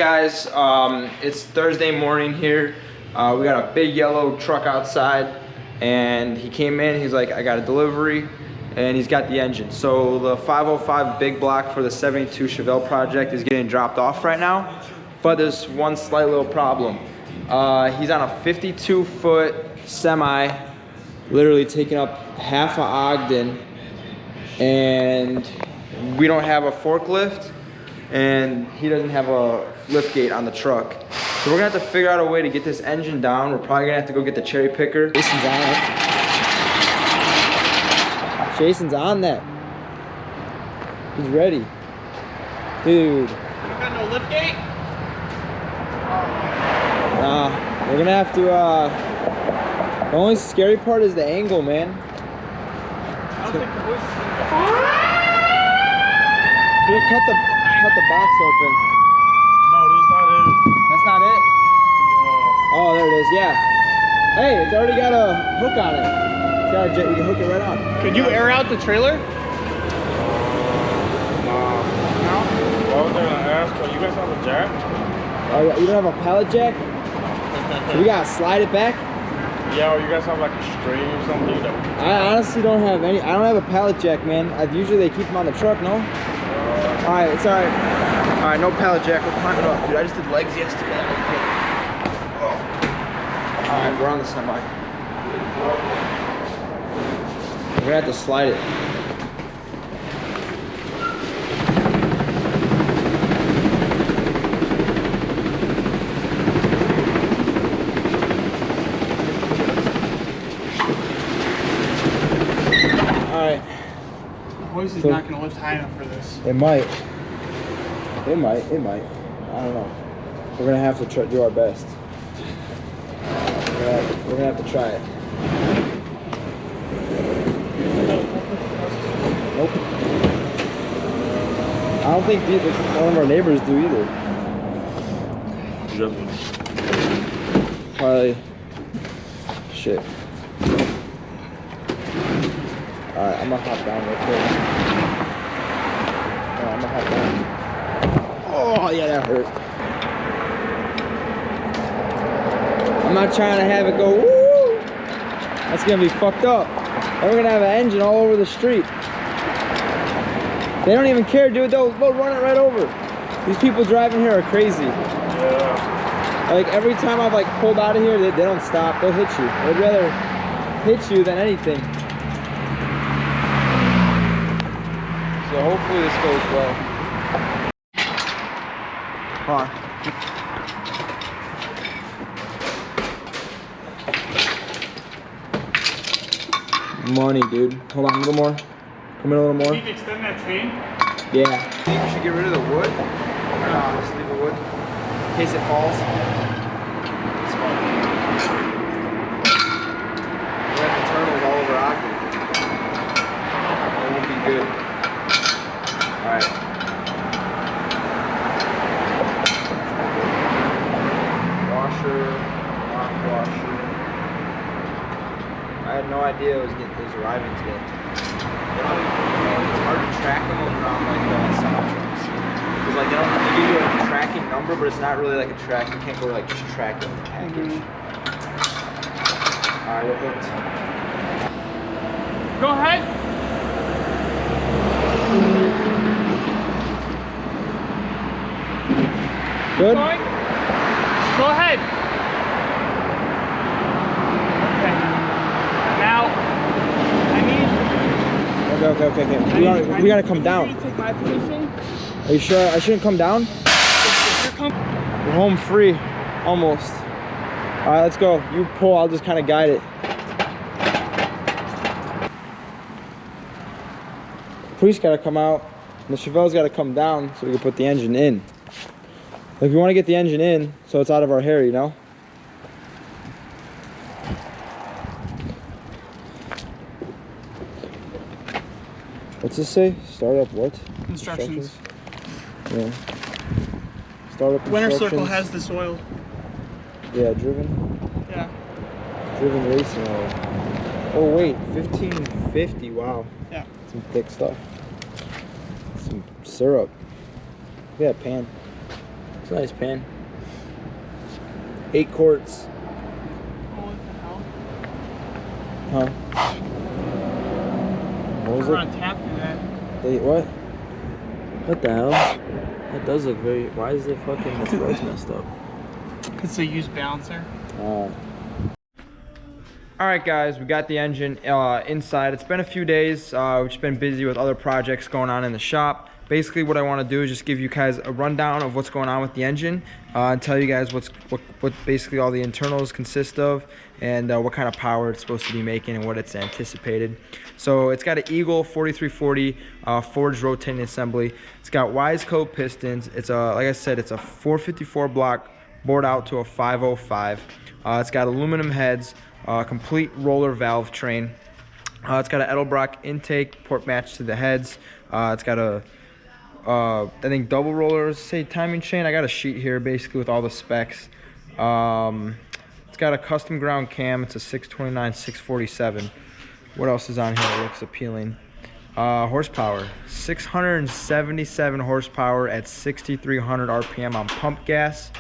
guys, it's Thursday morning here. We got a big yellow truck outside, and he came in, he's like, I got a delivery, and he's got the engine. So the 505 big block for the 72 Chevelle project is getting dropped off right now, but there's one slight little problem. He's on a 52-foot semi, literally taking up half of Ogden, and we don't have a forklift, and he doesn't have a lift gate on the truck. So we're gonna have to figure out a way to get this engine down. We're probably gonna have to go get the cherry picker. Jason's on it. Jason's on that. He's ready. Dude. You got no lift gate? Nah, we're gonna have to, the only scary part is the angle, man. I don't think the voice is Can you cut the box open? No, this is not it. That's not it? Oh, there it is, yeah. Hey, it's already got a hook on it. It's got a jet, you can hook it right on. Could you air out the trailer? No. What was I gonna ask? You guys have a jack? Oh, you don't have a pallet jack? So we gotta slide it back? Yeah, or you guys have like a string or something? I honestly don't have any. I don't have a pallet jack, man. Usually they keep them on the truck, no? Alright, it's alright. Alright, no pallet jack. We're climbing up. Dude, I just did legs yesterday. Oh. Alright, we're on the semi. We're gonna have to slide it. Alright. The voice is not going to lift high enough for this. It might. It might. I don't know. We're gonna have to do our best. We're gonna have to try it. Nope. I don't think one of our neighbors do either. Probably. Shit. Alright, I'm gonna hop down real quick. I'm gonna hop down. Oh, yeah, that hurt. I'm not trying to have it go, woo! That's gonna be fucked up. And we're gonna have an engine all over the street. They don't even care, dude. They'll run it right over. These people driving here are crazy. Yeah. Like, every time I've like pulled out of here, they don't stop. They'll hit you. They'd rather hit you than anything. So hopefully this goes well. Come on. Money, dude. Hold on, a little more. Come in a little more. Need to extend that chain? Yeah. I think we should get rid of the wood. Just leave the wood. In case it falls. It's fine. We have internals all over Ogden. It won't be good. Alright. Washer. Lock washer. I had no idea it was arriving today. It's hard to track them around like semi trucks. Because like they give you a tracking number, but it's not really like a track. You can't go like just tracking the package. Alright, we're hooked. Go ahead. Good? Going. Go ahead. Okay. Now, I need... Okay. We gotta come down. You take my position. Are you sure I shouldn't come down? We're home free, almost. All right, let's go. You pull, I'll just kind of guide it. The police gotta come out, and the Chevelle's gotta come down so we can put the engine in. Like, we wanna get the engine in so it's out of our hair, you know? What's this say? Start up what? Instructions. Yeah. Start up Winter instructions. Circle has this oil. Yeah, driven. Yeah. Driven racing oil. Oh wait, 1550. Wow. Yeah. Some thick stuff. Some syrup. Look at that pan. It's a nice pan. 8 quarts. Oh, what the hell? Huh? What was We're it? gonna tap through that. What? What the hell? That does look very. Why is the fucking the threads messed up? It's a used balancer. All right, guys, we got the engine inside. It's been a few days. We've just been busy with other projects going on in the shop. Basically, what I want to do is just give you guys a rundown of what's going on with the engine and tell you guys what basically all the internals consist of and what kind of power it's supposed to be making and what it's anticipated. So it's got an Eagle 4340 forged rotating assembly. It's got Wiseco pistons. It's like I said, it's a 454 block bored out to a 505. It's got aluminum heads. Complete roller valve train. It's got an Edelbrock intake port match to the heads. It's got a I think double rollers, say timing chain. I got a sheet here basically with all the specs. It's got a custom ground cam. It's a 629 647. What else is on here that looks appealing? Horsepower, 677 horsepower at 6,300 RPM on pump gas.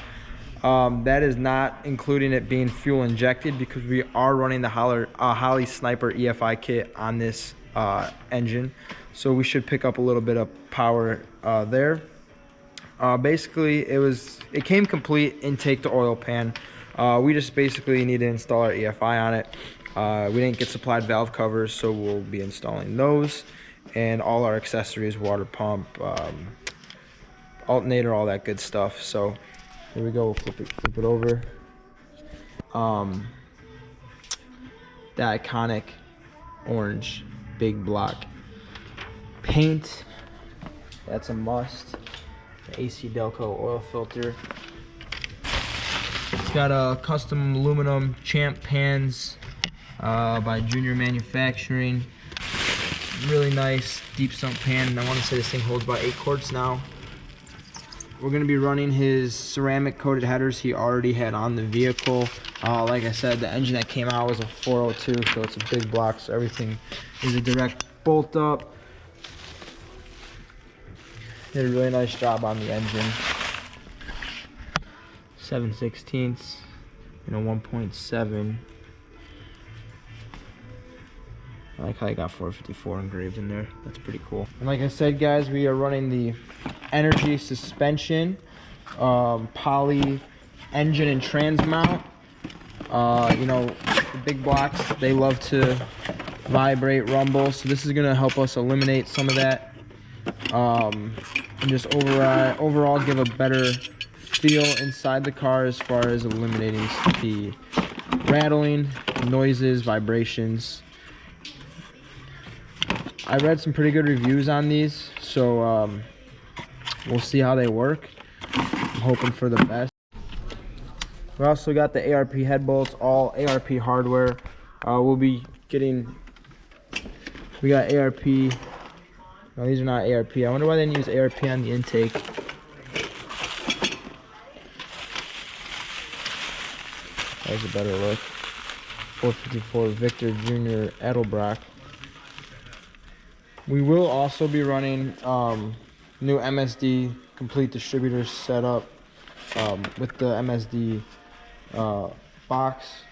That is not including it being fuel injected because we are running the Holley Sniper EFI kit on this engine. So we should pick up a little bit of power there. Basically, it came complete intake to oil pan. We just basically need to install our EFI on it. We didn't get supplied valve covers, so we'll be installing those. And all our accessories, water pump, alternator, all that good stuff. So here we go, flip it over. The iconic orange big block paint, that's a must. The AC Delco oil filter. It's got a custom aluminum champ pans by Junior Manufacturing. Really nice deep sump pan, and I want to say this thing holds about 8 quarts now. We're going to be running his ceramic coated headers he already had on the vehicle. Like I said, the engine that came out was a 402, so it's a big block, so everything is a direct bolt up. Did a really nice job on the engine. 7/16, 1.7. I like how I got 454 engraved in there. That's pretty cool. And like I said, guys, we are running the Energy suspension, poly engine and trans mount. The big blocks, they love to vibrate, rumble. So this is gonna help us eliminate some of that. And just overall give a better feel inside the car as far as eliminating the rattling, noises, vibrations. I read some pretty good reviews on these, so we'll see how they work. I'm hoping for the best. We also got the ARP head bolts, all ARP hardware. We'll be getting, we got ARP, no, these are not ARP. I wonder why they didn't use ARP on the intake. That was a better look. 454 Victor Jr. Edelbrock. We will also be running new MSD complete distributor setup with the MSD box.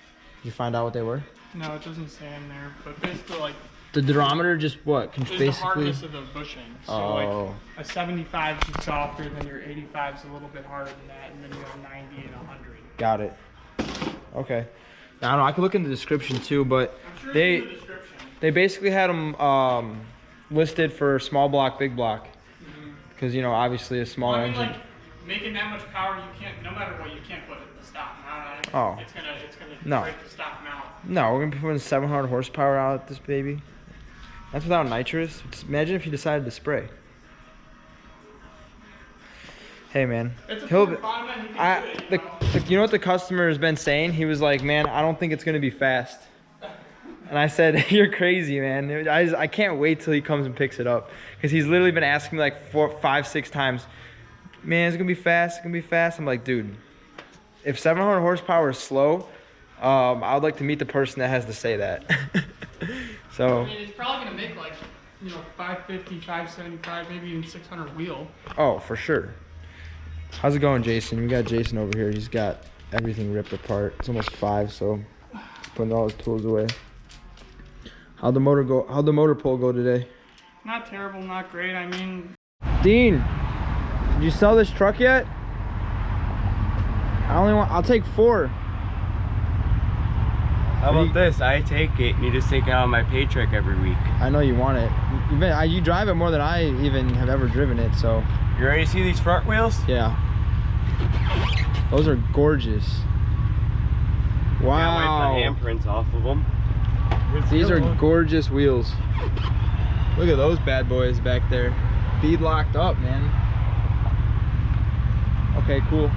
Did you find out what they were? No, it doesn't say in there, but basically like The durometer just what? Can there's basically the hardness of the bushing. So like a 75 is softer, then your 85 is a little bit harder than that, and then you have 90 and 100. Got it. Okay. I don't know. I could look in the description too, but I'm sure they it's in the description. they basically had them listed for small block, big block, because obviously a smaller Well, I mean, engine. like, making that much power, you can't. No matter what, you can't put the stock mount on it. Oh. It's gonna No. break the stock mount. No, we're gonna be putting 700 horsepower out at this baby. That's without nitrous. Just imagine if you decided to spray. Hey man, It's a he'll pure be, bottom end, he can do it, you know what the customer has been saying? He was like, man, I don't think it's gonna be fast. And I said, you're crazy, man. I can't wait till he comes and picks it up, because he's literally been asking me like 4, 5, 6 times, man, it's gonna be fast, it's gonna be fast. I'm like, dude, if 700 horsepower is slow, I would like to meet the person that has to say that. So. I mean, it's probably gonna make like 550, 575, maybe even 600 wheel. Oh, for sure. How's it going, Jason? We got Jason over here. He's got everything ripped apart. It's almost 5, so he's putting all his tools away. How'd the motor go? How'd the motor pull go today? Not terrible, not great. I mean, Dean, did you sell this truck yet? I'll take 4. How about this? I take it and you just take it out of my paycheck every week. I know you want it. You drive it more than I even have ever driven it, so. You ready to see these front wheels? Yeah. Those are gorgeous. Wow. Wipe the handprints off of them. These are gorgeous wheels. Look at those bad boys back there. Bead locked up, man. Okay, cool.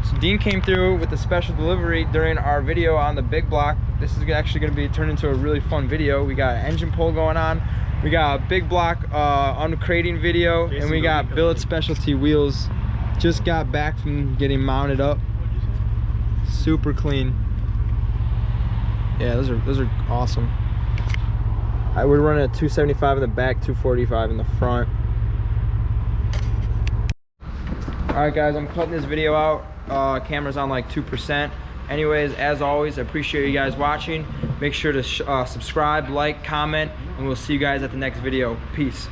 So Dean came through with a special delivery during our video on the big block. This is actually going to be turned into a really fun video. We got an engine pull going on. We got a big block uncrating video, and we got billet specialty wheels. Just got back from getting mounted up. Super clean. Yeah, those are awesome. We're running a 275 in the back, 245 in the front. All right, guys, I'm cutting this video out. Camera's on like 2%. Anyways, as always, I appreciate you guys watching. Make sure to subscribe, like, comment, and we'll see you guys at the next video. Peace.